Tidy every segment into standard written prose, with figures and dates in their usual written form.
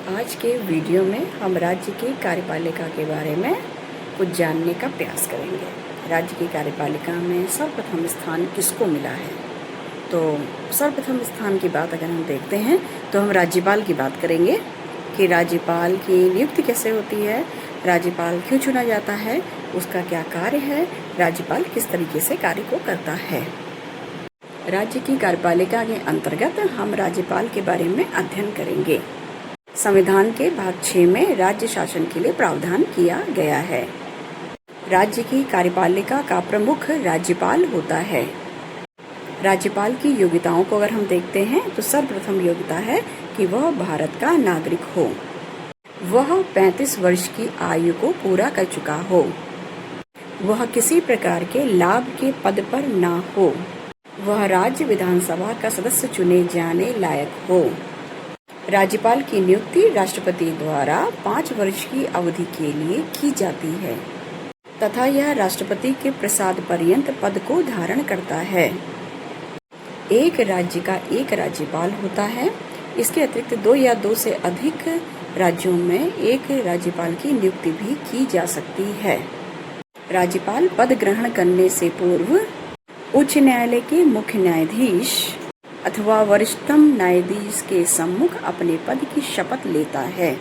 आज के वीडियो में हम राज्य की कार्यपालिका के बारे में कुछ जानने का प्रयास करेंगे। राज्य की कार्यपालिका में सर्वप्रथम स्थान किसको मिला है? तो सर्वप्रथम स्थान की बात अगर हम देखते हैं तो हम राज्यपाल की बात करेंगे कि राज्यपाल की नियुक्ति कैसे होती है, राज्यपाल क्यों चुना जाता है, उसका क्या कार्य है, राज्यपाल किस तरीके से कार्य को करता है। राज्य की कार्यपालिका के अंतर्गत हम राज्यपाल के बारे में अध्ययन करेंगे। संविधान के भाग 6 में राज्य शासन के लिए प्रावधान किया गया है। राज्य की कार्यपालिका का प्रमुख राज्यपाल होता है। राज्यपाल की योग्यताओं को अगर हम देखते हैं तो सर्वप्रथम योग्यता है कि वह भारत का नागरिक हो, वह 35 वर्ष की आयु को पूरा कर चुका हो, वह किसी प्रकार के लाभ के पद पर ना हो, वह राज्य विधानसभा का सदस्य चुने जाने लायक हो। राज्यपाल की नियुक्ति राष्ट्रपति द्वारा 5 वर्ष की अवधि के लिए की जाती है तथा यह राष्ट्रपति के प्रसाद पर्यंत पद को धारण करता है। एक राज्य का एक राज्यपाल होता है। इसके अतिरिक्त 2 या 2 से अधिक राज्यों में एक राज्यपाल की नियुक्ति भी की जा सकती है। राज्यपाल पद ग्रहण करने से पूर्व उच्च न्यायालय के मुख्य न्यायाधीश अथवा वरिष्ठतम न्यायाधीश के सम्मुख अपने पद की शपथ लेता है।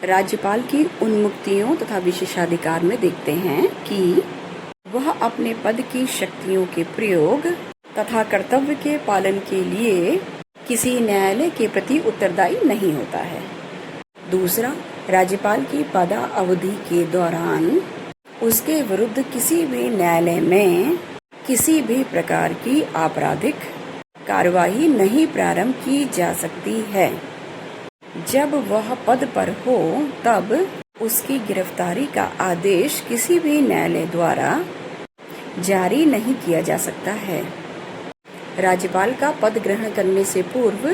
राज्यपाल की उन्मुक्तियों तथा विशेषाधिकार में देखते हैं कि वह अपने पद की शक्तियों के प्रयोग तथा कर्तव्य के पालन के लिए किसी न्यायालय के प्रति उत्तरदायी नहीं होता है। दूसरा, राज्यपाल की पदावधि के दौरान उसके विरुद्ध किसी भी न्यायालय में किसी भी प्रकार की आपराधिक कार्यवाही नहीं प्रारंभ की जा सकती है। जब वह पद पर हो तब उसकी गिरफ्तारी का आदेश किसी भी न्यायालय द्वारा जारी नहीं किया जा सकता है। राज्यपाल का पद ग्रहण करने से पूर्व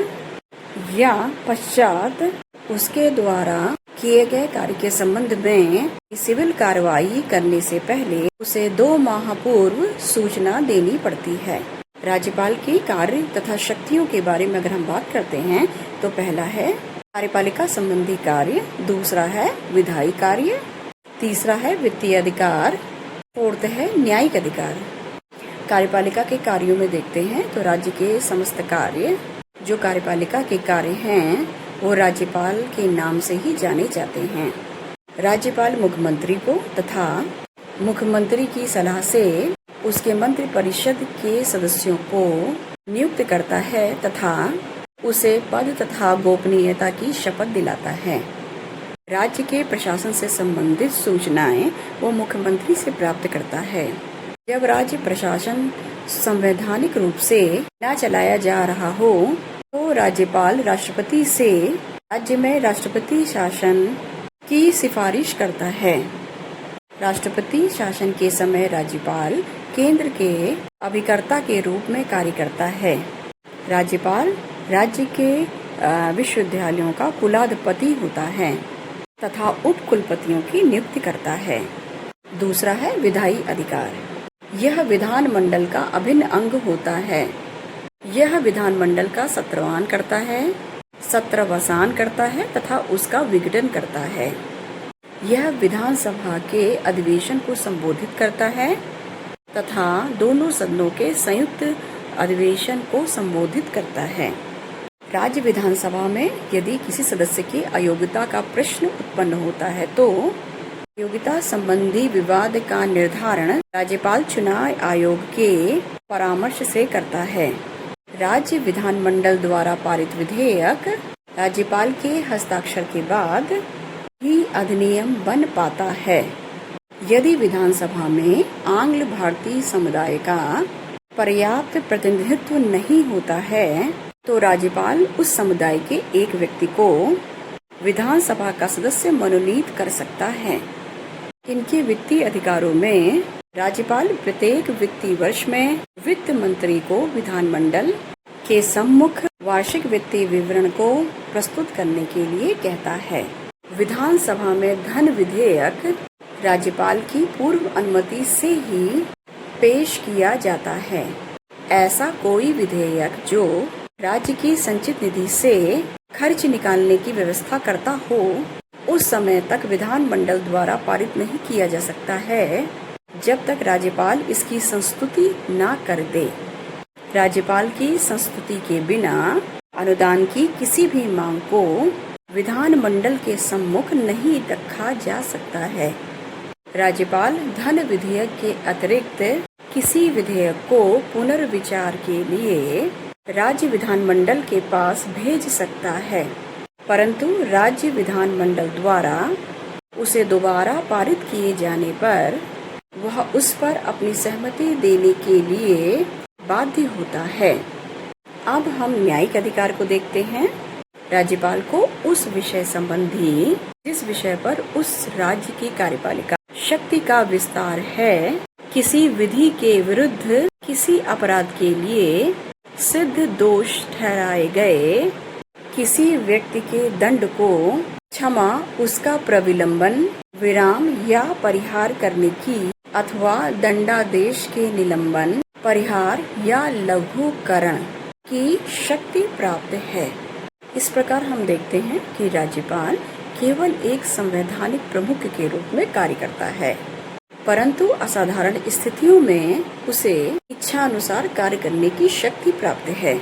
या पश्चात उसके द्वारा किए गए कार्य के संबंध में सिविल कार्रवाई करने से पहले उसे 2 माह पूर्व सूचना देनी पड़ती है। राज्यपाल के कार्य तथा शक्तियों के बारे में अगर हम बात करते हैं तो पहला है कार्यपालिका संबंधी कार्य, दूसरा है विधायी कार्य, तीसरा है वित्तीय अधिकार, फोर्थ है न्यायिक अधिकार। कार्यपालिका के कार्यों में देखते हैं तो राज्य के समस्त कार्य जो कार्यपालिका के कार्य हैं वो राज्यपाल के नाम से ही जाने जाते हैं। राज्यपाल मुख्यमंत्री को तथा मुख्यमंत्री की सलाह से उसके मंत्रिपरिषद के सदस्यों को नियुक्त करता है तथा उसे पद तथा गोपनीयता की शपथ दिलाता है। राज्य के प्रशासन से संबंधित सूचनाएं वो मुख्यमंत्री से प्राप्त करता है। जब राज्य प्रशासन संवैधानिक रूप से न चलाया जा रहा हो तो राज्यपाल राष्ट्रपति से राज्य में राष्ट्रपति शासन की सिफारिश करता है। राष्ट्रपति शासन के समय राज्यपाल केंद्र के अभिकर्ता के रूप में कार्य करता है। राज्यपाल राज्य के विश्वविद्यालयों का कुलाधिपति होता है तथा उप कुलपतियों की नियुक्ति करता है। दूसरा है विधायी अधिकार। यह विधानमंडल का अभिन्न अंग होता है। यह विधानमंडल का सत्रवान करता है, सत्रवसान करता है तथा उसका विघटन करता है। यह विधानसभा के अधिवेशन को संबोधित करता है तथा दोनों सदनों के संयुक्त अधिवेशन को संबोधित करता है। राज्य विधानसभा में यदि किसी सदस्य की अयोग्यता का प्रश्न उत्पन्न होता है तो योग्यता संबंधी विवाद का निर्धारण राज्यपाल चुनाव आयोग के परामर्श से करता है। राज्य विधानमंडल द्वारा पारित विधेयक राज्यपाल के हस्ताक्षर के बाद ही अधिनियम बन पाता है। यदि विधानसभा में आंग्ल भारतीय समुदाय का पर्याप्त प्रतिनिधित्व नहीं होता है तो राज्यपाल उस समुदाय के एक व्यक्ति को विधानसभा का सदस्य मनोनीत कर सकता है। इनके वित्तीय अधिकारों में राज्यपाल प्रत्येक वित्तीय वर्ष में वित्त मंत्री को विधानमंडल के सम्मुख वार्षिक वित्तीय विवरण को प्रस्तुत करने के लिए कहता है। विधानसभा में धन विधेयक राज्यपाल की पूर्व अनुमति से ही पेश किया जाता है। ऐसा कोई विधेयक जो राज्य की संचित निधि से खर्च निकालने की व्यवस्था करता हो, उस समय तक विधानमंडल द्वारा पारित नहीं किया जा सकता है जब तक राज्यपाल इसकी संस्तुति ना कर दे। राज्यपाल की संस्तुति के बिना अनुदान की किसी भी मांग को विधानमंडल के सम्मुख नहीं रखा जा सकता है। राज्यपाल धन विधेयक के अतिरिक्त किसी विधेयक को पुनर्विचार के लिए राज्य विधानमंडल के पास भेज सकता है, परंतु राज्य विधानमंडल द्वारा उसे दोबारा पारित किए जाने पर वह उस पर अपनी सहमति देने के लिए बाध्य होता है। अब हम न्यायिक अधिकार को देखते हैं। राज्यपाल को उस विषय संबंधी जिस विषय पर उस राज्य की कार्यपालिका शक्ति का विस्तार है, किसी विधि के विरुद्ध किसी अपराध के लिए सिद्ध दोष ठहराए गए किसी व्यक्ति के दंड को क्षमा, उसका प्रविलंबन, विराम या परिहार करने की अथवा दंडादेश के निलंबन, परिहार या लघुकरण की शक्ति प्राप्त है। इस प्रकार हम देखते हैं कि राज्यपाल केवल एक संवैधानिक प्रमुख के रूप में कार्य करता है, परंतु असाधारण स्थितियों में उसे इच्छा अनुसार कार्य करने की शक्ति प्राप्त है।